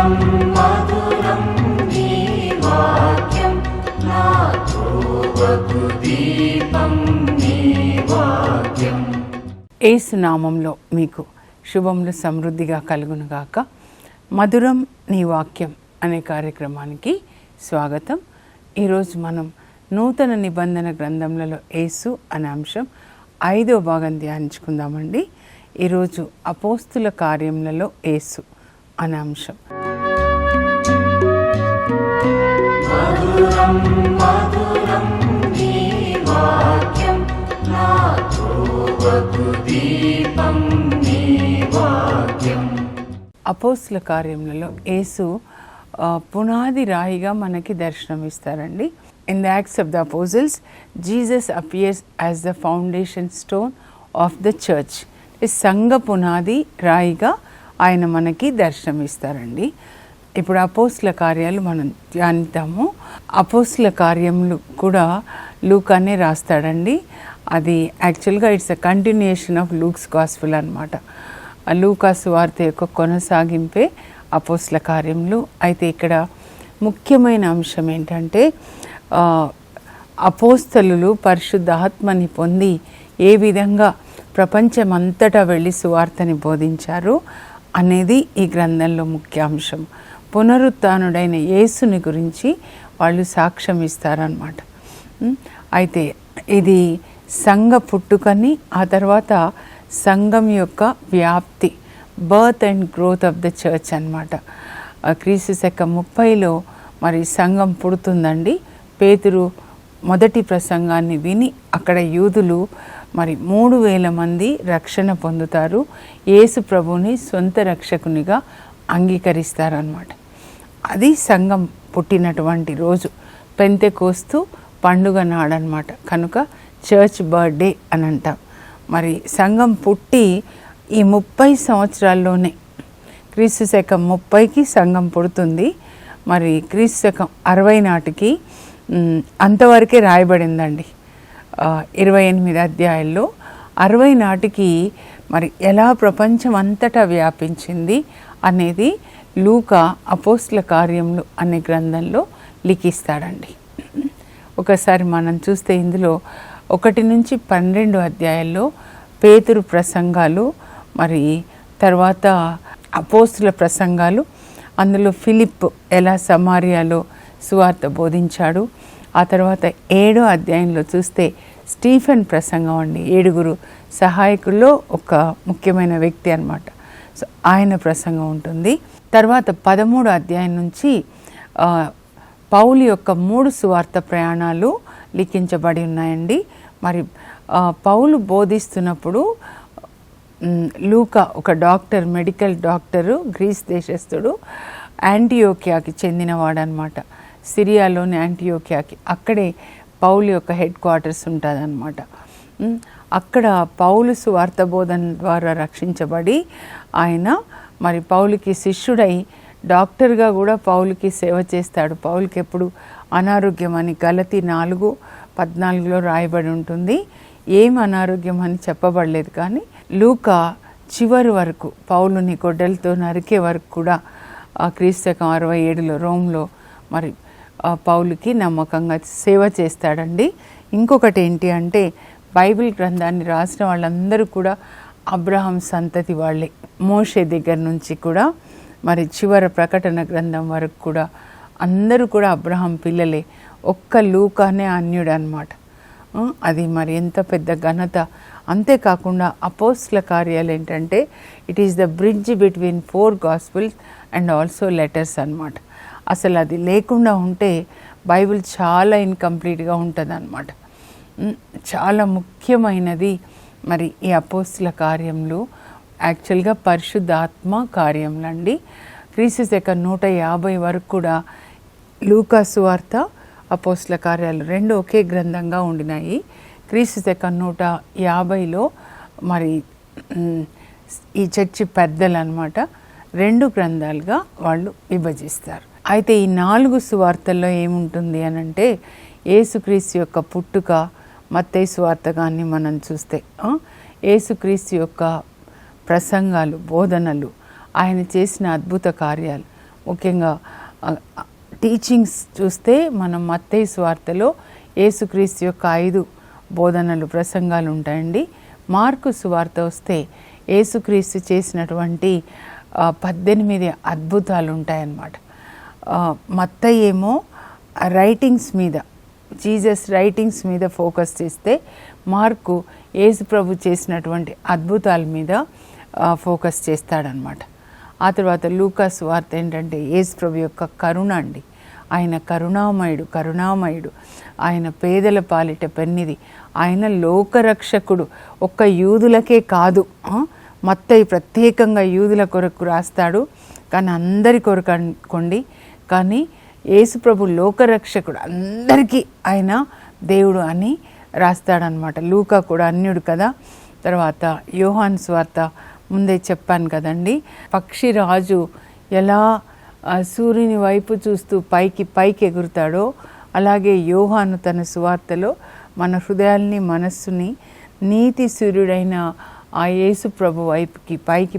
మధురం మధురం నీ వాక్యం నా త్రోవకు దీపం నీ వాక్యం. యేసు నామంలో మీకు శుభములు సమృద్ధిగా కలుగునుగాక. మధురం నీ వాక్యం అనే కార్యక్రమానికి స్వాగతం. ఈరోజు మనం నూతన నిబంధన గ్రంథములలో యేసు అనే అంశం 5వ భాగం ధ్యానించుకుందామండి. ఈరోజు అపోస్తుల కార్యములలో యేసు అనే అంశం. మధురం మధురం నీ వాక్యం నా త్రోవకు దీపం నీ వాక్యం. అపోస్తుల కార్యములలో యేసు పునాది రాయిగా మనకి దర్శనమిస్తారండి. In the Acts of the Apostles, Jesus appears as the foundation stone of the church. సంఘ పునాది రాయిగా ఆయన మనకి దర్శనమిస్తారండి. ఇప్పుడు అపోస్తుల కార్యాలు మనం ధ్యానిద్దాము. అపోస్తుల కార్యములు కూడా లూకానే రాస్తాడండి. అది యాక్చువల్గా it's a continuation of Luke's gospel అనమాట. లూకా సువార్త యొక్క కొనసాగింపే అపోస్తుల కార్యములు. అయితే ఇక్కడ ముఖ్యమైన అంశం ఏంటంటే అపోస్తలులు పరిశుద్ధాత్మని పొంది ఏ విధంగా ప్రపంచమంతటా వెళ్ళి సువార్తని బోధించారు అనేది ఈ గ్రంథంలో ముఖ్య అంశం. పునరుత్థానుడైన యేసుని గురించి వాళ్ళు సాక్ష్యం ఇస్తారన్నమాట. అయితే ఇది సంఘ పుట్టుకని, ఆ తర్వాత సంఘం యొక్క వ్యాప్తి, birth and growth of the church అన్నమాట. క్రీస్తు శకం 30లో మరి సంఘం పుడుతుందండి. పేతురు మొదటి ప్రసంగాన్ని విని అక్కడ యూదులు మరి 3000 మంది రక్షణ పొందుతారు. యేసు ప్రభుని సొంత రక్షకునిగా అంగీకరిస్తారన్నమాట. అది సంఘం పుట్టినటువంటి రోజు, పెంతెకోస్తు పండుగ నాడనమాట. కనుక చర్చ్ బర్త్డే అని అంటాం. మరి సంఘం పుట్టి ఈ 30 సంవత్సరాల్లోనే క్రీస్తు శకం 30కి సంఘం పుడుతుంది. మరి క్రీస్తు శకం 60 నాటికి అంతవరకే రాయబడిందండి 28 అధ్యాయాల్లో. 60 నాటికి మరి ఎలా ప్రపంచం అంతటా వ్యాపించింది అనేది లూకా అపోస్తుల కార్యములు అనే గ్రంథంలో లిఖిస్తాడండి. ఒకసారి మనం చూస్తే ఇందులో 1 నుంచి 12 అధ్యాయాల్లో పేతురు ప్రసంగాలు, మరి తర్వాత అపోస్తుల ప్రసంగాలు, అందులో ఫిలిప్ ఎలా సమారియాలో సువార్త బోధించాడు. ఆ తర్వాత 7వ అధ్యాయంలో చూస్తే స్టీఫెన్ ప్రసంగం అండి. 7 సహాయకుల్లో ఒక ముఖ్యమైన వ్యక్తి అన్నమాట. సో ఆయన ప్రసంగం ఉంటుంది. తర్వాత 13వ అధ్యాయం నుంచి పౌలు యొక్క 3 సువార్త ప్రయాణాలు లిఖించబడి ఉన్నాయండి. మరి పౌలు బోధిస్తున్నప్పుడు లూకా ఒక డాక్టర్, మెడికల్ డాక్టరు, గ్రీస్ దేశస్థుడు, యాంటియోకియాకి చెందినవాడు అనమాట. సిరియాలోని యాంటియోకియాకి, అక్కడే పౌలు యొక్క హెడ్ క్వార్టర్స్ ఉంటుందన్నమాట. అక్కడ పౌలు సువార్త బోధన ద్వారా రక్షించబడి ఆయన మరి పౌలుకి శిష్యుడై డాక్టర్గా కూడా పౌలుకి సేవ చేస్తాడు. పౌలుకి ఎప్పుడు అనారోగ్యం అని గలతీ 4:14లో రాయబడి ఉంటుంది. ఏం అనారోగ్యం అని చెప్పబడలేదు, కానీ లూకా చివరి వరకు పౌలుని గొడ్డలతో నరికే వరకు కూడా క్రీస్తు శకం 67లో రోమ్లో మరి పౌలుకి నమ్మకంగా సేవ చేస్తాడండి. ఇంకొకటి ఏంటి అంటే బైబిల్ గ్రంథాన్ని రాసిన వాళ్ళందరూ కూడా అబ్రహాం సంతతి వాళ్ళే. మోషే దగ్గర నుంచి కూడా మరి చివరి ప్రకటన గ్రంథం వరకు కూడా అందరూ కూడా అబ్రహాం పిల్లలే. ఒక్క లూకానే అన్యుడు అనమాట. అది మరి ఎంత పెద్ద ఘనత. అంతేకాకుండా అపోస్తుల కార్యాలు ఏంటంటే it is the bridge between 4 gospels and also letters అన్నమాట. అసలు అది లేకుండా ఉంటే బైబిల్ చాలా ఇన్కంప్లీట్గా ఉంటుంది అన్నమాట. చాలా ముఖ్యమైనది మరి ఈ అపోస్తుల కార్యములు. యాక్చువల్గా పరిశుద్ధాత్మ కార్యములు అండి. క్రీస్తు శకం 150 వరకు కూడా లూకా సువార్త, అపోస్తుల కార్యాలు 2 ఒకే గ్రంథంగా ఉండినాయి. క్రీస్తు శకం 150లో మరి ఈ చర్చి పెద్దలు అనమాట 2 గ్రంథాలుగా వాళ్ళు విభజిస్తారు. అయితే ఈ 4 సువార్తల్లో ఏముంటుంది అని అంటే యేసుక్రీస్తు యొక్క పుట్టుక, మత్తయి సువార్త కానీ మనం చూస్తే యేసుక్రీస్తు యొక్క ప్రసంగాలు, బోధనలు, ఆయన చేసిన అద్భుత కార్యాలు, ముఖ్యంగా టీచింగ్స్ చూస్తే మనం మత్తయి సువార్తలో యేసుక్రీస్తు యొక్క 5 బోధనలు ప్రసంగాలు ఉంటాయండి. మార్కు సువార్త వస్తే యేసుక్రీస్తు చేసినటువంటి 18 అద్భుతాలు ఉంటాయన్నమాట. మత్తయి ఏమో రైటింగ్స్ మీద, జీసస్ రైటింగ్స్ మీద ఫోకస్ చేస్తే మార్కు యేసు ప్రభు చేసినటువంటి అద్భుతాల మీద ఫోకస్ చేస్తాడనమాట. ఆ తర్వాత లూకా సువార్త ఏంటంటే యేసు ప్రభు యొక్క కరుణ అండి. ఆయన కరుణామయుడు, ఆయన పేదల పాలిట పెన్నిది, ఆయన లోకరక్షకుడు. ఒక్క యూదులకే కాదు, మత్తయి ప్రత్యేకంగా యూదుల కొరకు రాస్తాడు, కానీ అందరి కొరకు అనుకోండి. కానీ యేసుప్రభు లోకరక్షకుడు, అందరికీ ఆయన దేవుడు అని రాస్తాడనమాట. లూకా కూడా అన్యుడు కదా. తర్వాత యోహాను సువార్త ముందే చెప్పాను కదండి, పక్షిరాజు ఎలా సూర్యుని వైపు చూస్తూ పైకి ఎగురుతాడో, అలాగే యోహాను తన సువార్తలో మన హృదయాల్ని మనస్సుని నీతి సూర్యుడైన ఆ యేసు ప్రభు వైపుకి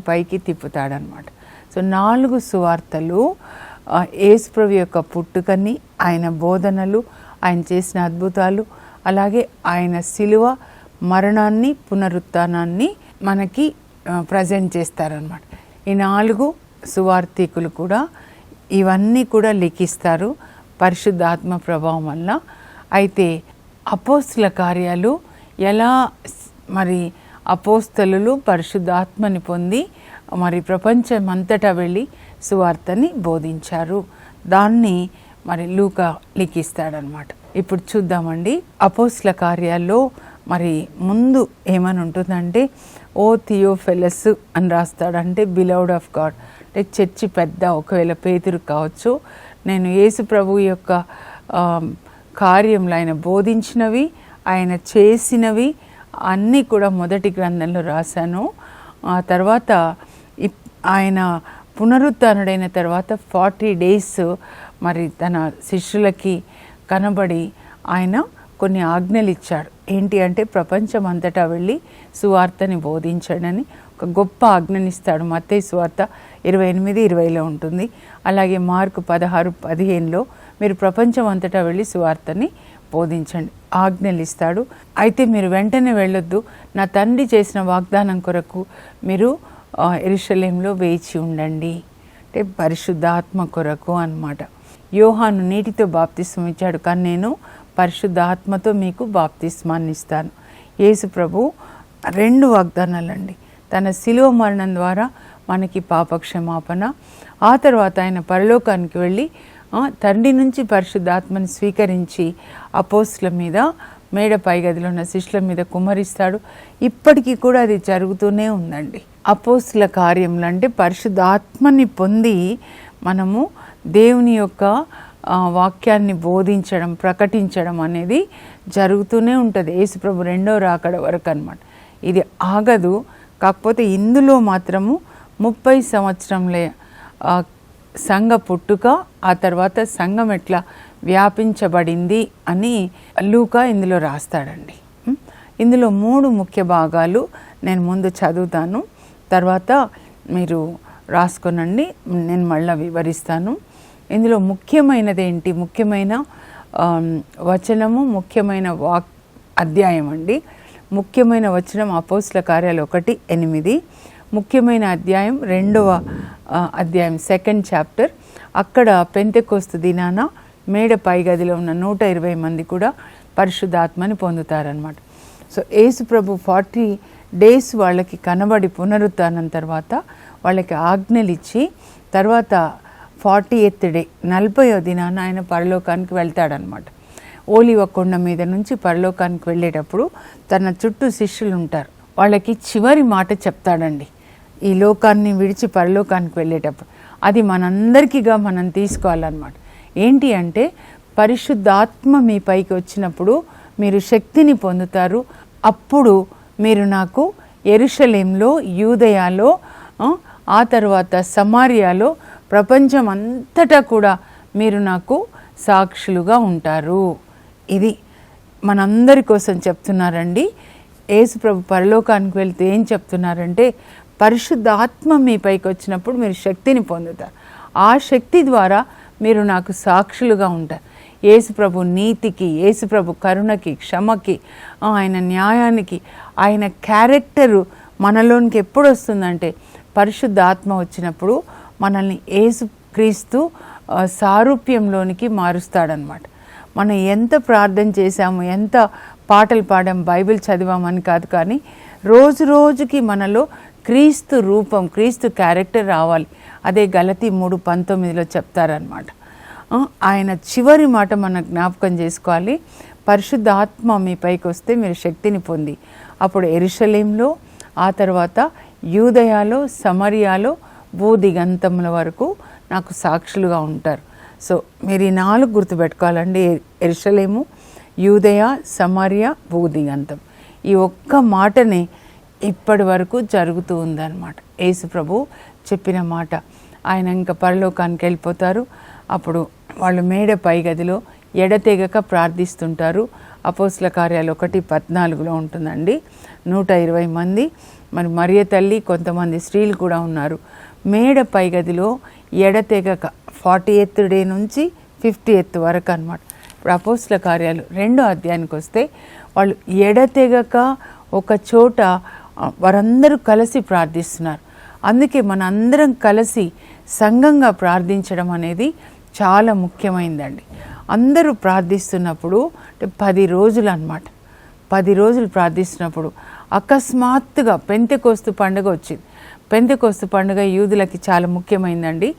పైకి తిప్పుతాడనమాట. సో 4 సువార్తలు యేసు ప్రభు యొక్క పుట్టుకని, ఆయన బోధనలు, ఆయన చేసిన అద్భుతాలు, అలాగే ఆయన శిలువ మరణాన్ని పునరుత్థానాన్ని మనకి ప్రజెంట్ చేస్తారనమాట. ఈ 4 సువార్థికులు కూడా ఇవన్నీ కూడా లిఖిస్తారు పరిశుద్ధాత్మ ప్రభావం వల్ల. అయితే అపోస్తుల కార్యాలు ఎలా మరి అపోస్తలులు పరిశుద్ధాత్మని పొంది మరి ప్రపంచమంతటా వెళ్ళి సువార్తని బోధించారు, దాన్ని మరి లూకా లిఖిస్తాడనమాట. ఇప్పుడు చూద్దామండి. అపోస్తుల కార్యాల్లో మరి ముందు ఏమని ఉంటుందంటే ఓ థియోఫెలస్ అని రాస్తాడంటే బిలౌడ్ ఆఫ్ గాడ్, అంటే చర్చి పెద్ద, ఒకవేళ పేతురు కావచ్చు. నేను యేసు ప్రభు యొక్క కార్యంలో ఆయన బోధించినవి, ఆయన చేసినవి అన్నీ కూడా మొదటి గ్రంథంలో రాశాను. ఆ తర్వాత ఆయన పునరుత్థానుడైన తర్వాత 40 days మరి తన శిష్యులకి కనబడి ఆయన కొన్ని ఆజ్ఞలు ఇచ్చాడు. ఏంటి అంటే ప్రపంచం అంతటా వెళ్ళి సువార్తని బోధించడని ఒక గొప్ప ఆజ్ఞనిస్తాడు. మత్తయి సువార్త 28-20లో ఉంటుంది. అలాగే మార్కు 16-15లో మీరు ప్రపంచం అంతటా వెళ్ళి సువార్తని బోధించండి ఆజ్ఞలు ఇస్తాడు. అయితే మీరు వెంటనే వెళ్ళొద్దు, నా తండ్రి చేసిన వాగ్దానం కొరకు మీరు యెరూషలేములో వేచి ఉండండి, అంటే పరిశుద్ధాత్మ కొరకు అన్నమాట. యోహాను నీటితో బాప్తిస్మం ఇచ్చాడు, కానీ నేను పరిశుద్ధాత్మతో మీకు బాప్తిస్మాన్ని ఇస్తాను. యేసు ప్రభు 2 వాగ్దానాలండి. తన శిలువ మరణం ద్వారా మనకి పాపక్షమాపణ, ఆ తర్వాత ఆయన పరలోకానికి వెళ్ళి తండ్రి నుంచి పరిశుద్ధాత్మని స్వీకరించి అపోస్తుల మీద, మేడ పైగదిలో ఉన్న శిష్యుల మీద కుమ్మరిస్తాడు. ఇప్పటికీ కూడా అది జరుగుతూనే ఉందండి. అపోస్తుల కార్యములు అంటే పరిశుద్ధాత్మని పొంది మనము దేవుని యొక్క వాక్యాన్ని బోధించడం, ప్రకటించడం అనేది జరుగుతూనే ఉంటుంది యేసుప్రభు 2వ రాకడ వరకు అన్నమాట. ఇది ఆగదు. కాకపోతే ఇందులో మాత్రము 30 సంవత్సరంలే సంఘ పుట్టుక, ఆ తర్వాత సంఘం ఎట్లా వ్యాపించబడింది అని లూకా ఇందులో రాస్తాడండి. ఇందులో 3 ముఖ్య భాగాలు నేను ముందు చదువుతాను, తర్వాత మీరు రాసుకొనండి, నేను మళ్ళీ వివరిస్తాను. ఇందులో ముఖ్యమైనది ఏంటి, ముఖ్యమైన వచనము, ముఖ్యమైన అధ్యాయం అండి. ముఖ్యమైన వచనం అపోస్తుల కార్యాలు 1:8, ముఖ్యమైన అధ్యాయం 2వ అధ్యాయం 2nd chapter. అక్కడ పెంతెకోస్తు దినాన మేడ పైగదిలో ఉన్న 120 మంది కూడా పరిశుద్ధాత్మని పొందుతారనమాట. సో యేసు ప్రభు 40 days వాళ్ళకి కనబడి పునరుత్థానం తర్వాత వాళ్ళకి ఆజ్ఞలు ఇచ్చి, తర్వాత 40th day 40వ దినాన ఆయన పరలోకానికి వెళ్తాడనమాట. ఓలివ కొండ మీద నుంచి పరలోకానికి వెళ్ళేటప్పుడు తన చుట్టూ శిష్యులు ఉంటారు, వాళ్ళకి చివరి మాట చెప్తాడండి ఈ లోకాన్ని విడిచి పరలోకానికి వెళ్ళేటప్పుడు. అది మనందరికీగా మనం తీసుకోవాలన్నమాట. ఏంటి అంటే పరిశుద్ధాత్మ మీ పైకి వచ్చినప్పుడు మీరు శక్తిని పొందుతారు. అప్పుడు మీరు నాకు యెరూషలేములో, యూదయాలో, ఆ తర్వాత సమారియాలో, ప్రపంచం అంతటా కూడా మీరు నాకు సాక్షులుగా ఉంటారు. ఇది మనందరి కోసం చెప్తున్నారండి. యేసు ప్రభు పరలోకానికి వెళ్తే ఏం చెప్తున్నారంటే పరిశుద్ధ ఆత్మ మీ పైకి వచ్చినప్పుడు మీరు శక్తిని పొందుతారు. ఆ శక్తి ద్వారా మీరు నాకు సాక్షులుగా ఉంటారు. యేసుప్రభు నీతికి, యేసుప్రభు కరుణకి, క్షమకి, ఆయన న్యాయానికి, ఆయన క్యారెక్టరు మనలోనికి ఎప్పుడు వస్తుందంటే పరిశుద్ధ ఆత్మ వచ్చినప్పుడు మనల్ని యేసుక్రీస్తు సారూప్యంలోనికి మారుస్తాడనమాట. మనం ఎంత ప్రార్థన చేశాము, ఎంత పాటలు పాడాం, బైబిల్ చదివామని కాదు, కానీ రోజు రోజుకి మనలో క్రీస్తు రూపం, క్రీస్తు క్యారెక్టర్ రావాలి. అదే గలతీ 3:19 చెప్తారనమాట. ఆయన చివరి మాట మనం జ్ఞాపకం చేసుకోవాలి. పరిశుద్ధ ఆత్మ మీ పైకి వస్తే మీరు శక్తిని పొంది అప్పుడు యెరూషలేములో, ఆ తర్వాత యూదయాలో, సమరియాలో, భూదిగంతముల వరకు నాకు సాక్షులుగా ఉంటారు. సో మీరు ఈ 4 గుర్తుపెట్టుకోవాలండి. యెరూషలేము, యూదయ, సమరియా, భూదిగంతం. ఈ ఒక్క మాటనే ఇప్పటి వరకు జరుగుతూ ఉందన్నమాట. యేసు ప్రభు చెప్పిన మాట. ఆయన ఇంకా పరలోకానికి వెళ్ళిపోతారు. అప్పుడు వాళ్ళు మేడ పై గదిలో ఎడతెగక ప్రార్థిస్తుంటారు. అపోస్తల కార్యాలు 1:14 ఉంటుందండి. 120 మంది, మరి మరియ తల్లి, కొంతమంది స్త్రీలు కూడా ఉన్నారు. మేడ పై గదిలో ఎడతెగక 40th డే నుంచి 50th వరకు అనమాట. ఇప్పుడు అపోస్తల కార్యాలు 2వ అధ్యాయానికి వస్తే వాళ్ళు ఎడతెగక ఒక చోట వారందరూ కలిసి ప్రార్థిస్తున్నారు. అందుకే మన అందరం కలిసి సంఘంగా ప్రార్థించడం అనేది చాలా ముఖ్యమైందండి. అందరూ ప్రార్థిస్తున్నప్పుడు 10 రోజులు అన్నమాట. 10 రోజులు ప్రార్థిస్తున్నప్పుడు అకస్మాత్తుగా పెంతెకోస్తు పండుగ వచ్చింది. పెంతెకోస్తు పండుగ యూదులకి చాలా ముఖ్యమైందండి.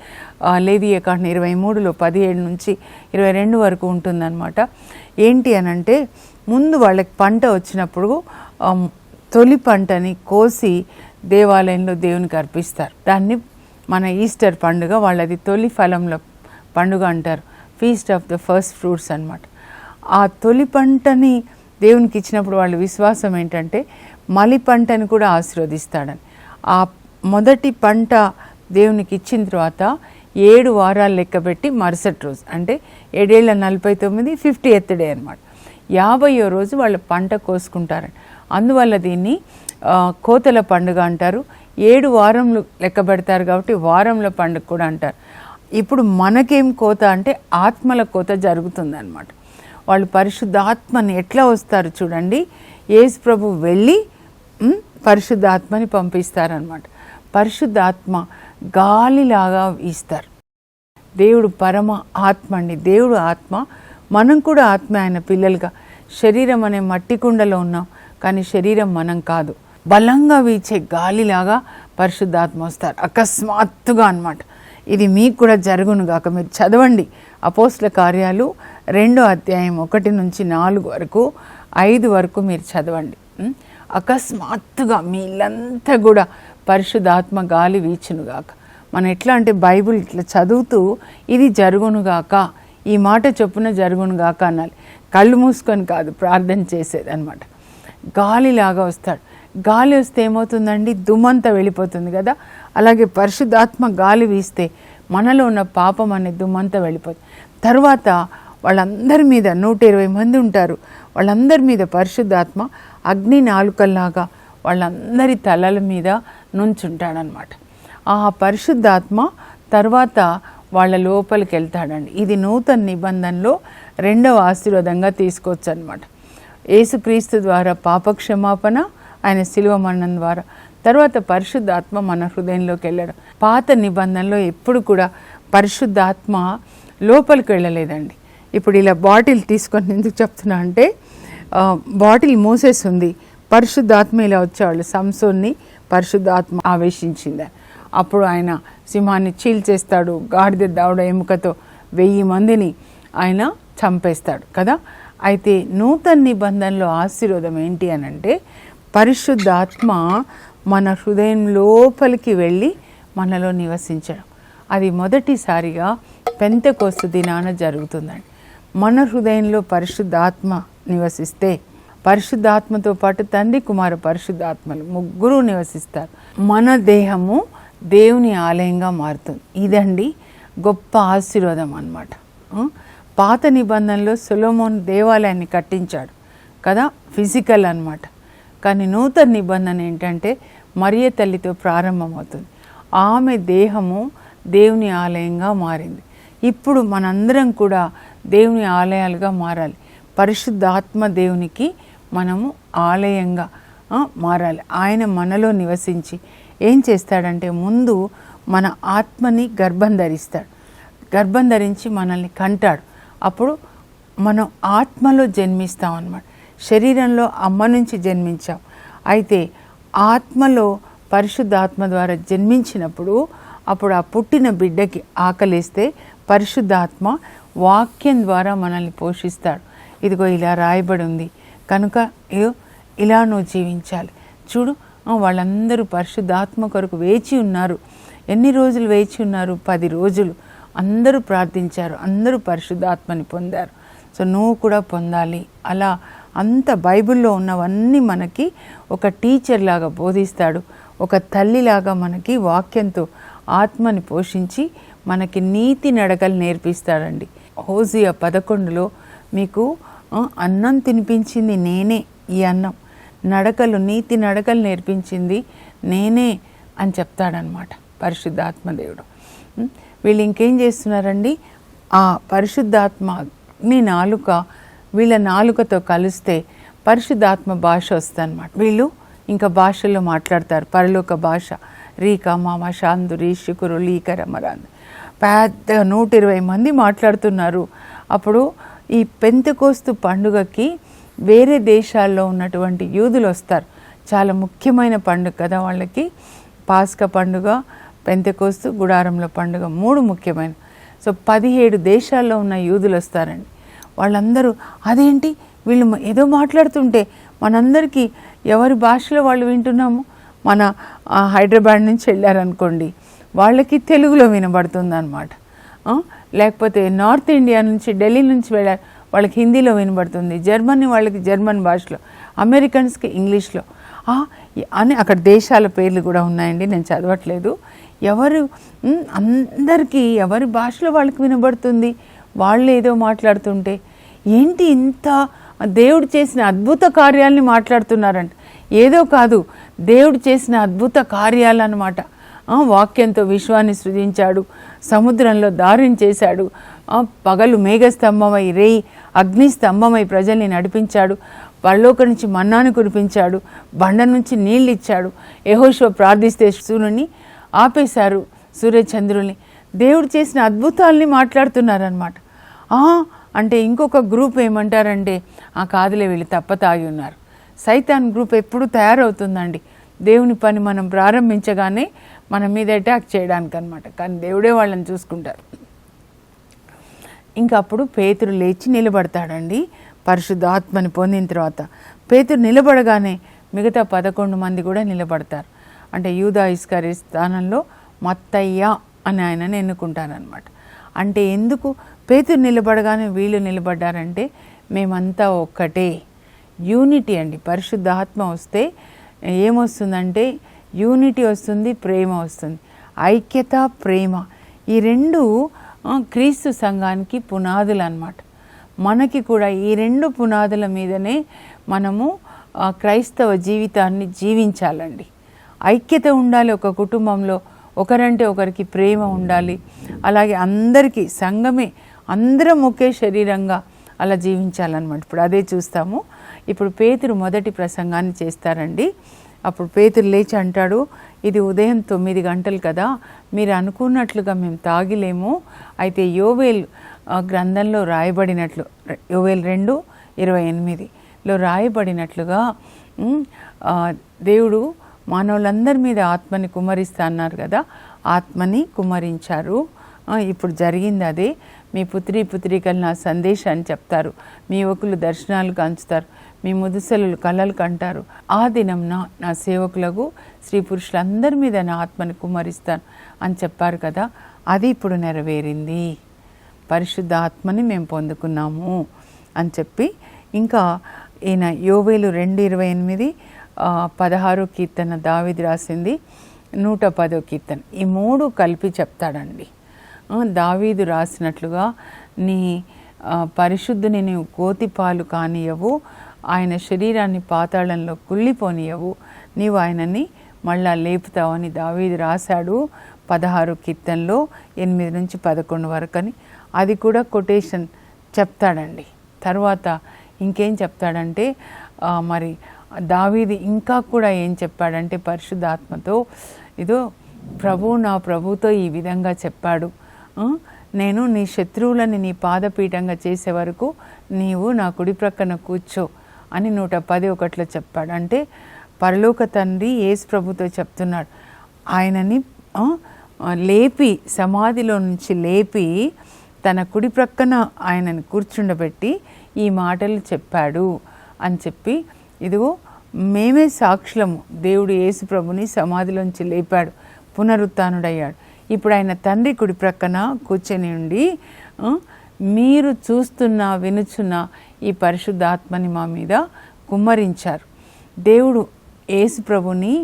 లేవియకాండం 23లో 17 నుంచి 22 వరకు ఉంటుందన్నమాట. ఏంటి అనంటే ముందు వాళ్ళకి పంట వచ్చినప్పుడు తొలి పంటని కోసి దేవాలయంలో దేవునికి అర్పిస్తారు. దాన్ని మన ఈస్టర్ పండుగ, వాళ్ళది తొలి ఫలంల పండుగ అంటారు. Feast of the first fruits అన్నమాట. ఆ తొలి పంటని దేవునికి ఇచ్చినప్పుడు వాళ్ళ విశ్వాసం ఏంటంటే మలి పంటని కూడా ఆశీర్వదిస్తాడని. ఆ మొదటి పంట దేవునికి ఇచ్చిన తర్వాత 7 వారాలు లెక్కబెట్టి మరుసటి రోజు అంటే 749 50th డే అనమాట. 50వ రోజు వాళ్ళ పంట కోసుకుంటారని. అందువల్ల దీన్ని కోతల పండుగ అంటారు. 7 వారంలు లెక్క పెడతారు కాబట్టి వారంల పండుగ కూడా అంటారు. ఇప్పుడు మనకేం కోత అంటే ఆత్మల కోత జరుగుతుందన్నమాట. వాళ్ళు పరిశుద్ధాత్మని ఎట్లా వస్తారు చూడండి. యేసు ప్రభు వెళ్ళి పరిశుద్ధాత్మని పంపిస్తారనమాట. పరిశుద్ధాత్మ గాలిలాగా వీస్తారు. దేవుడు పరమ ఆత్మ అండి. దేవుడు ఆత్మ, మనం కూడా ఆత్మ. ఆయన పిల్లలుగా శరీరం అనే మట్టి కుండలో ఉన్నాం, కానీ శరీరం మనం కాదు. బలంగా వీచే గాలిలాగా పరిశుద్ధాత్మ వస్తారు అకస్మాత్తుగా అన్నమాట. ఇది మీకు కూడా జరుగునుగాక. మీరు చదవండి అపోస్తల కార్యాలు 2వ అధ్యాయం 1 నుంచి 4 వరకు 5 వరకు మీరు చదవండి. అకస్మాత్తుగా మీ ఇల్లంతా కూడా పరిశుద్ధాత్మ గాలి వీచునుగాక. మనం ఎట్లా అంటే బైబిల్ ఇట్లా చదువుతూ ఇది జరుగునుగాక, ఈ మాట చొప్పున జరుగునుగాక అనాలి. కళ్ళు మూసుకొని కాదు ప్రార్థన చేసేది అనమాట. గాలిలాగా వస్తాడు. గాలి వస్తే ఏమవుతుందండి? దుమ్మంతా వెళ్ళిపోతుంది కదా. అలాగే పరిశుద్ధాత్మ గాలి వీస్తే మనలో ఉన్న పాపం అనే దుమ్మంతా వెళ్ళిపోతుంది. తర్వాత వాళ్ళందరి మీద 120 మంది ఉంటారు. వాళ్ళందరి మీద పరిశుద్ధాత్మ అగ్ని నాలుకల్లాగా వాళ్ళందరి తలల మీద నుంచుంటాడనమాట. ఆ పరిశుద్ధాత్మ తర్వాత వాళ్ళ లోపలికి వెళ్తాడండి. ఇది నూతన నిబంధనలో 2వ ఆశీర్వాదంగా తీసుకోవచ్చు అనమాట. యేసుక్రీస్తు ద్వారా పాపక్షమాపణ, ఆయన శిలువ మరణం ద్వారా, తర్వాత పరిశుద్ధాత్మ మన హృదయంలోకి వెళ్ళడం. పాత నిబంధనలో ఎప్పుడు కూడా పరిశుద్ధాత్మ లోపలికి వెళ్ళలేదండి. ఇప్పుడు ఇలా బాటిల్ తీసుకొని ఎందుకు చెప్తున్నా అంటే బాటిల్ మూసేస్తుంది. పరిశుద్ధాత్మ ఇలా వచ్చేవాళ్ళు. సంసోన్ని పరిశుద్ధాత్మ ఆవేశించింది. అప్పుడు ఆయన సింహాన్ని చీల్చేస్తాడు. గాడిద దవడ ఎముకతో 1000 మందిని ఆయన చంపేస్తాడు కదా. అయితే నూతన నిబంధనలో ఆశీర్వాదం ఏంటి అని అంటే పరిశుద్ధాత్మ మన హృదయం లోపలికి వెళ్ళి మనలో నివసించడం. అది మొదటిసారిగా పెంతెకోస్తు దినాన జరుగుతుందండి. మన హృదయంలో పరిశుద్ధాత్మ నివసిస్తే పరిశుద్ధాత్మతో పాటు తండ్రి, కుమార, పరిశుద్ధాత్మలు ముగ్గురు నివసిస్తారు. మన దేహము దేవుని ఆలయంగా మారుతుంది. ఇదండి గొప్ప ఆశీర్వాదం అన్నమాట. పాత నిబంధనలో సొలొమోను దేవాలయాన్ని కట్టించాడు కదా, ఫిజికల్ అన్నమాట. కానీ నూతన నిబంధన ఏంటంటే మరియ తల్లితో ప్రారంభమవుతుంది. ఆమె దేహము దేవుని ఆలయంగా మారింది. ఇప్పుడు మనందరం కూడా దేవుని ఆలయాలుగా మారాలి. పరిశుద్ధాత్మ దేవునికి మనము ఆలయంగా మారాలి. ఆయన మనలో నివసించి ఏం చేస్తాడంటే ముందు మన ఆత్మని గర్భం ధరిస్తాడు. గర్భం ధరించి మనల్ని కంటాడు. అప్పుడు మనం ఆత్మలో జన్మిస్తాం అన్నమాట. శరీరంలో అమ్మ నుంచి జన్మించాం. అయితే ఆత్మలో పరిశుద్ధాత్మ ద్వారా జన్మించినప్పుడు అప్పుడు ఆ పుట్టిన బిడ్డకి ఆకలిస్తే పరిశుద్ధాత్మ వాక్యం ద్వారా మనల్ని పోషిస్తాడు. ఇదిగో ఇలా రాయబడి ఉంది కనుక ఇలా నువ్వు జీవించాలి. చూడు, వాళ్ళందరూ పరిశుద్ధాత్మ కొరకు వేచి ఉన్నారు. ఎన్ని రోజులు వేచి ఉన్నారు? 10 రోజులు. అందరూ ప్రార్థించారు, అందరూ పరిశుద్ధాత్మని పొందారు. సో నువ్వు కూడా పొందాలి. అలా అంత బైబిల్లో ఉన్నవన్నీ మనకి ఒక టీచర్ లాగా బోధిస్తాడు. ఒక తల్లిలాగా మనకి వాక్యంతో ఆత్మని పోషించి మనకి నీతి నడకలు నేర్పిస్తాడండి. హోసియా 11లో మీకు అన్నం తినిపించింది నేనే, ఈ అన్నం నడకలు నీతి నడకలు నేర్పించింది నేనే అని చెప్తాడనమాట పరిశుద్ధాత్మదేవుడు. వీళ్ళు ఇంకేం చేస్తున్నారండి, ఆ పరిశుద్ధాత్మని నాలుక వీళ్ళ నాలుకతో కలిస్తే పరిశుద్ధాత్మ భాష వస్తుందన్నమాట. వీళ్ళు ఇంకా భాషల్లో మాట్లాడతారు. పరలోక భాష రీక మామ శాందురి శుకురు లీకర మరాంది పెద్ద 120 మంది మాట్లాడుతున్నారు. అప్పుడు ఈ పెంతెకోస్తు పండుగకి వేరే దేశాల్లో ఉన్నటువంటి యూదులు వస్తారు. చాలా ముఖ్యమైన పండుగ కదా వాళ్ళకి. పాస్కా పండుగ, పెంతెకోస్తు, గుడారంలో పండుగ 3 ముఖ్యమైన. సో 17 దేశాల్లో ఉన్న యూదులు వస్తారండి. వాళ్ళందరూ అదేంటి వీళ్ళు ఏదో మాట్లాడుతుంటే మనందరికీ ఎవరి భాషలో వాళ్ళు వింటున్నాము. మన హైదరాబాద్ నుంచి వెళ్ళారనుకోండి, వాళ్ళకి తెలుగులో వినబడుతుంది అనమాట. లేకపోతే నార్త్ ఇండియా నుంచి ఢిల్లీ నుంచి వెళ్ళారు, వాళ్ళకి హిందీలో వినబడుతుంది. జర్మనీ వాళ్ళకి జర్మన్ భాషలో, అమెరికన్స్కి ఇంగ్లీష్లో అని అక్కడ దేశాల పేర్లు కూడా ఉన్నాయండి, నేను చదవట్లేదు. అందరికీ ఎవరి భాషలో వాళ్ళకి వినబడుతుంది. వాళ్ళు ఏదో మాట్లాడుతుంటే ఏంటి ఇంత దేవుడు చేసిన అద్భుత కార్యాలని మాట్లాడుతున్నారంట. ఏదో కాదు, దేవుడు చేసిన అద్భుత కార్యాలు అన్నమాట. వాక్యంతో విశ్వాన్ని సృజించాడు, సముద్రంలో దారిని చేశాడు, పగలు మేఘస్తంభమై రేయి అగ్నిస్తంభమై ప్రజల్ని నడిపించాడు, పరలోకం నుంచి మన్నాను కురిపించాడు, బండ నుంచి నీళ్ళు ఇచ్చాడు. యెహోషువ ప్రార్థిస్తే సూర్యుని ఆపేశారు, సూర్యచంద్రుల్ని. దేవుడు చేసిన అద్భుతాలని మాట్లాడుతున్నారనమాట. అంటే ఇంకొక గ్రూప్ ఏమంటారంటే కాదులే వీళ్ళు తప్పతాగి ఉన్నారు. సైతాన్ గ్రూప్ ఎప్పుడు తయారవుతుందండి దేవుని పని మనం ప్రారంభించగానే మన మీద అటాక్ చేయడానికి అనమాట. కానీ దేవుడే వాళ్ళని చూసుకుంటారు. ఇంకా అప్పుడు పేతురు లేచి నిలబడతాడండి. పరిశుద్ధాత్మని పొందిన తర్వాత పేతురు నిలబడగానే మిగతా 11 మంది కూడా నిలబడతారు. అంటే యూదా ఇస్కరియోతు స్థానంలో మత్తయ్య అని ఆయనను ఎన్నుకుంటారనమాట. అంటే ఎందుకు పేతురు నిలబడగానే వీళ్ళు నిలబడ్డారంటే మేమంతా ఒక్కటే, యూనిటీ అండి. పరిశుద్ధాత్మ వస్తే ఏమొస్తుందంటే యూనిటీ వస్తుంది, ప్రేమ వస్తుంది. ఐక్యత, ప్రేమ, ఈ 2 క్రీస్తు సంఘానికి పునాదులు అన్నమాట. మనకి కూడా ఈ 2 పునాదుల మీదనే మనము క్రైస్తవ జీవితాన్ని జీవించాలండి. ఐక్యత ఉండాలి ఒక కుటుంబంలో, ఒకరంటే ఒకరికి ప్రేమ ఉండాలి. అలాగే అందరికీ సంఘమే అందరం ఒకే శరీరంగా అలా జీవించాలన్నమాట. ఇప్పుడు అదే చూస్తాము. ఇప్పుడు పేతురు మొదటి ప్రసంగాన్ని చేస్తారండి. అప్పుడు పేతురు లేచి అంటాడు, ఇది ఉదయం 9 గంటలు కదా, మీరు అనుకున్నట్లుగా మేము తాగిలేము. అయితే యోవేల్ గ్రంథంలో రాయబడినట్లు, యోవేల్ 2:28లో రాయబడినట్లుగా దేవుడు మానవులందరి మీద ఆత్మని కుమ్మరిస్తా అన్నారు కదా, ఆత్మని కుమ్మరించారు. ఇప్పుడు జరిగింది అదే. మీ పుత్రికలు నా సందేశాన్ని చెప్తారు, మీ యువకులు దర్శనాలు కంచుతారు, మీ ముదుసలు కళలు కంటారు. ఆ దినంన నా సేవకులకు స్త్రీ పురుషులందరి మీద నా ఆత్మని కుమ్మరిస్తాను అని చెప్పారు కదా, అది ఇప్పుడు నెరవేరింది. పరిశుద్ధ ఆత్మని మేము పొందుకున్నాము అని చెప్పి, ఇంకా ఈయన యోవేలు 2:28, 16వ కీర్తన దావీదు రాసింది, 110వ కీర్తన, ఈ 3 కలిపి చెప్తాడండి. దావీదు రాసినట్లుగా నీ పరిశుద్ధుని నీవు కోతిపాలు కానియవు, ఆయన శరీరాన్ని పాతాళంలో కుళ్ళిపోనియవు, నీవు ఆయనని మళ్ళా లేపుతావని దావీదు రాశాడు. 16 కీర్తనలో 8 నుంచి 11 వరకు అని అది కూడా కొటేషన్ చెప్తాడండి. తర్వాత ఇంకేం చెప్తాడంటే మరి దావీదు ఇంకా కూడా ఏం చెప్పాడంటే పరిశుద్ధాత్మతో ఇదో నా ప్రభుతో ఈ విధంగా చెప్పాడు, నేను నీ శత్రువులని నీ పాదపీఠంగా చేసే వరకు నీవు నా కుడి ప్రక్కన కూర్చో అని 111 చెప్పాడు. అంటే పరలోక తండ్రి యేసు ప్రభుతో చెప్తున్నాడు, ఆయనని లేపి సమాధిలో నుంచి లేపి తన కుడి ప్రక్కన ఆయనని కూర్చుండబెట్టి ఈ మాటలు చెప్పాడు అని చెప్పి, ఇదిగో మేమే సాక్షులము, దేవుడు యేసు ప్రభుని సమాధిలోంచి లేపాడు, పునరుత్థానుడయ్యాడు, ఇప్పుడు ఆయన తండ్రి కుడి ప్రక్కన కూర్చొని ఉండి మీరు చూస్తున్న వినుచున్న ఈ పరిశుద్ధాత్మని మా మీద కుమ్మరించారు. దేవుడు యేసు ప్రభుని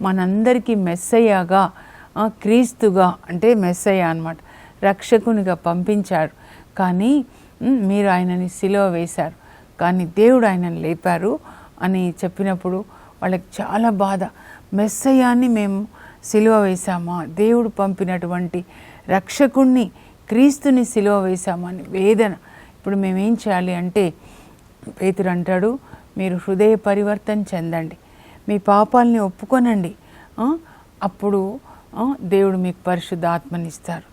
మనందరికీ మెస్సయ్యగా, క్రీస్తుగా అంటే మెస్సయ్య అన్నమాట, రక్షకునిగా పంపించారు. కానీ మీరు ఆయనని సిలువ వేశారు, కానీ దేవుడు ఆయనని లేపారు అని చెప్పినప్పుడు వాళ్ళకి చాలా బాధ. మెస్సయ్యాన్ని మేము సిలువ వేశామా, దేవుడు పంపినటువంటి రక్షకుణ్ణి క్రీస్తుని సిలువ వేశామని వేదన. ఇప్పుడు మేమేం చేయాలి అంటే పేతురు అంటాడు, మీరు హృదయ పరివర్తన చెందండి, మీ పాపాలని ఒప్పుకొనండి, అప్పుడు దేవుడు మీకు పరిశుద్ధాత్మనిస్తారు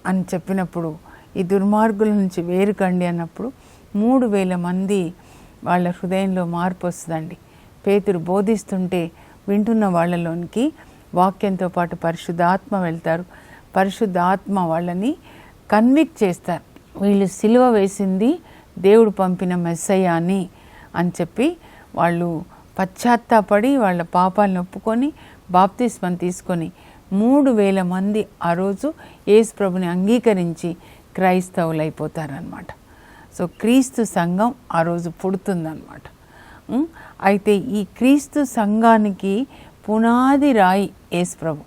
అని చెప్పినప్పుడు ఈ దుర్మార్గుల నుంచి వేరుకండి అన్నప్పుడు 3000 మంది వాళ్ళ హృదయంలో మార్పు వస్తుందండి. పేతురు బోధిస్తుంటే వింటున్న వాళ్ళలోనికి వాక్యంతో పాటు పరిశుద్ధాత్మ వెళ్తారు. పరిశుద్ధాత్మ వాళ్ళని కన్విక్ట్ చేస్తారు, వీళ్ళు సిలువ వేసింది దేవుడు పంపిన మెస్సయ్య అని చెప్పి వాళ్ళు పశ్చాత్తాపడి వాళ్ళ పాపాలను ఒప్పుకొని బాప్తిస్మం తీసుకొని 3000 మంది ఆ రోజు యేసు ప్రభుని అంగీకరించి క్రైస్తవులు అయిపోతారనమాట. సో క్రీస్తు సంఘం ఆ రోజు పుడుతుందన్నమాట. అయితే ఈ క్రీస్తు సంఘానికి పునాది రాయి యేసు ప్రభు.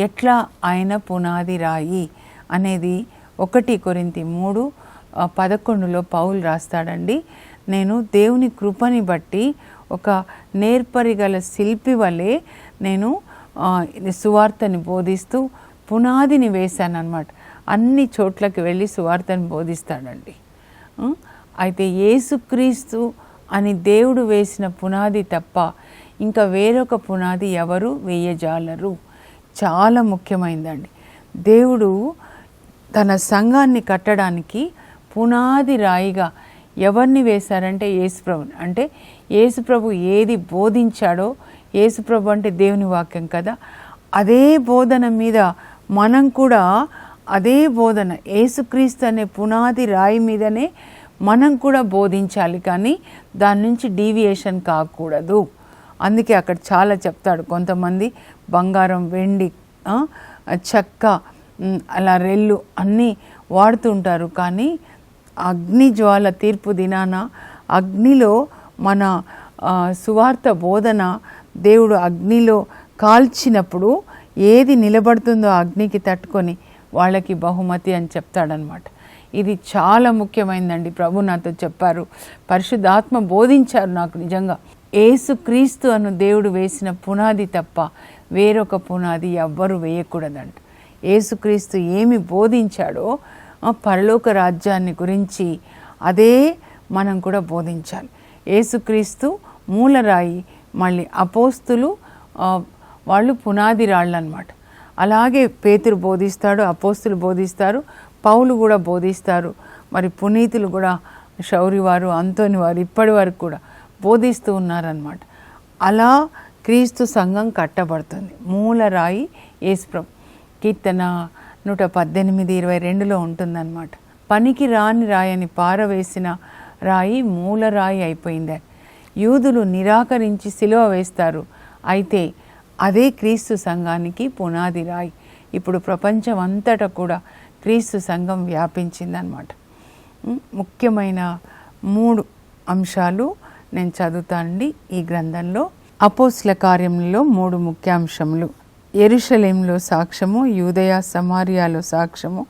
ఎట్లా ఆయన పునాది రాయి అనేది 1 కొరింథీ 3:11 పౌలు రాస్తాడండి. నేను దేవుని కృపని బట్టి ఒక నేర్పరిగల శిల్పి వలె నేను సువార్తని బోధిస్తూ పునాదిని వేశాను అన్నమాట. అన్ని చోట్లకి వెళ్ళి సువార్తని బోధిస్తాడండి. అయితే యేసుక్రీస్తు అని దేవుడు వేసిన పునాది తప్ప ఇంకా వేరొక పునాది ఎవరు వేయజాలరు. చాలా ముఖ్యమైనదండి. దేవుడు తన సంఘాన్ని కట్టడానికి పునాది రాయిగా ఎవరిని వేశారంటే యేసుప్రభుని. అంటే యేసుప్రభు ఏది బోధించాడో, యేసుప్రభు అంటే దేవుని వాక్యం కదా, అదే బోధన మీద మనం కూడా అదే బోధన యేసుక్రీస్తు అనే పునాది రాయి మీదనే మనం కూడా బోధించాలి, కానీ దాని నుంచి డీవియేషన్ కాకూడదు. అందుకే అక్కడ చాలా చెప్తాడు. కొంతమంది బంగారం, వెండి, చెక్క, అలా రెల్లు అన్నీ వాడుతుంటారు, కానీ అగ్ని జ్వాల తీర్పు దినాన అగ్నిలో మన సువార్త బోధన దేవుడు అగ్నిలో కాల్చినప్పుడు ఏది నిలబడుతుందో అగ్నికి తట్టుకొని వాళ్ళకి బహుమతి అని చెప్తాడనమాట. ఇది చాలా ముఖ్యమైనదండి. ప్రభు నాతో చెప్పారు, పరిశుద్ధాత్మ బోధించారు నాకు. నిజంగా యేసుక్రీస్తు అను దేవుడు వేసిన పునాది తప్ప వేరొక పునాది ఎవ్వరు వేయకూడదంట. యేసుక్రీస్తు ఏమి బోధించాడో పరలోక రాజ్యాన్ని గురించి అదే మనం కూడా బోధించాలి. యేసుక్రీస్తు మూలరాయి, మళ్ళీ అపోస్తులు వాళ్ళు పునాది రాళ్ళు అన్నమాట. అలాగే పేతురు బోధిస్తాడు, అపోస్తులు బోధిస్తారు, పౌలు కూడా బోధిస్తారు, మరి పునీతులు కూడా, శౌరి వారు, అంతోని వారు ఇప్పటి వరకు కూడా బోధిస్తూ ఉన్నారన్నమాట. అలా క్రీస్తు సంఘం కట్టబడుతుంది. మూలరాయి యేసుప్రభు. కీర్తన 118:22 ఉంటుందన్నమాట. పనికి రాని రాయని పారవేసిన రాయి మూలరాయి అయిపోయింది. యూదులు నిరాకరించి సిలువ వేస్తారు, అయితే అదే క్రీస్తు సంఘానికి పునాది రాయి. ఇప్పుడు ప్రపంచం అంతటా కూడా క్రీస్తు సంఘం వ్యాపించిందనమాట. ముఖ్యమైన 3 అంశాలు నేను చదువుతానండి ఈ గ్రంథంలో. అపోస్తల కార్యములలో 3 ముఖ్యాంశములు: యెరూషలేములో సాక్ష్యము, యూదయ సమారియాలో సాక్ష్యము,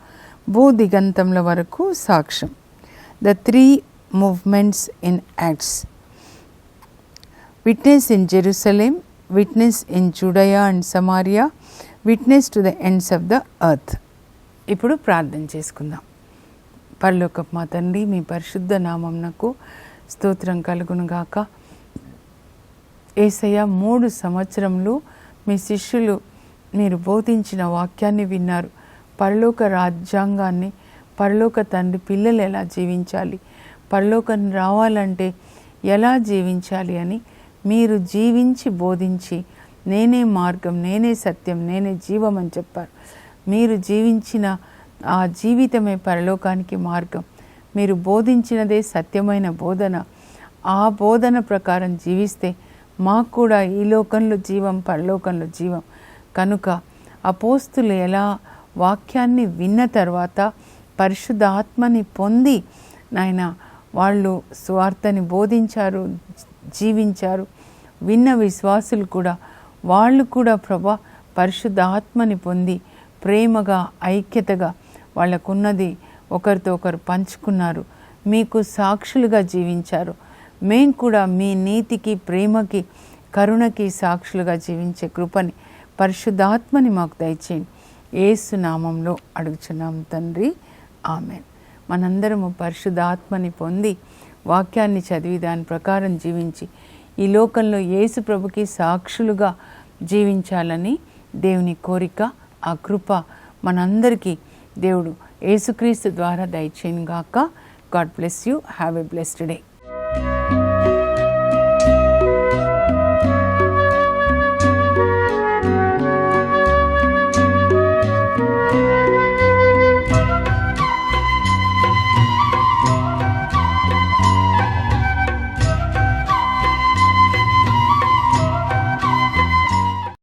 భూదిగంతముల వరకు సాక్ష్యం. The 3 movements in Acts. Witness in Jerusalem, witness in Judea and Samaria, witness to the ends of the earth. ఇప్పుడు ప్రార్థన చేసుకుందాం. పరలోకపు మా తండ్రి, మీ పరిశుద్ధ నామమునకు స్తోత్రం కలుగును గాక. యేసయ్య, 3 సంవత్సరములు మీ శిష్యులు మీరు బోధించిన వాక్యాన్ని విన్నారు. పరలోక రాజ్యాంగాన్ని, పరలోక తండ్రి పిల్లలు ఎలా జీవించాలి, పరలోకం రావాలంటే ఎలా జీవించాలి అని మీరు జీవించి బోధించి, నేనే మార్గం, నేనే సత్యం, నేనే జీవం అని చెప్పారు. మీరు జీవించిన ఆ జీవితమే పరలోకానికి మార్గం. మీరు బోధించినదే సత్యమైన బోధన. ఆ బోధన ప్రకారం జీవిస్తే మాకు కూడా ఈ లోకంలో జీవం, పరలోకంలో జీవం. కనుక అపోస్తులు ఎలా వాక్యాన్ని విన్న తర్వాత పరిశుద్ధ ఆత్మని పొంది నాయన వాళ్ళు సువార్తని బోధించారు, జీవించారు. విన్న విశ్వాసులు కూడా వాళ్ళు కూడా ప్రభా పరిశుద్ధ ఆత్మని పొంది ప్రేమగా, ఐక్యతగా వాళ్ళకున్నది ఒకరితో ఒకరు పంచుకున్నారు. మీకు సాక్షులుగా జీవించారు. మేం కూడా మీ నీతికి, ప్రేమకి, కరుణకి సాక్షులుగా జీవించే కృపని, పరిశుద్ధాత్మని మాకు దయచేయండి. యేసు నామంలో అడుగుచున్నాం తండ్రి, ఆమెన్. మనందరము పరిశుద్ధాత్మని పొంది వాక్యాన్ని చదివి దాని ప్రకారం జీవించి ఈ లోకంలో యేసు ప్రభుకి సాక్షులుగా జీవించాలని దేవుని కోరిక. ఆ కృప మనందరికీ దేవుడు యేసుక్రీస్తు ద్వారా దయచేయను గాక. God bless you. Have a blessed day.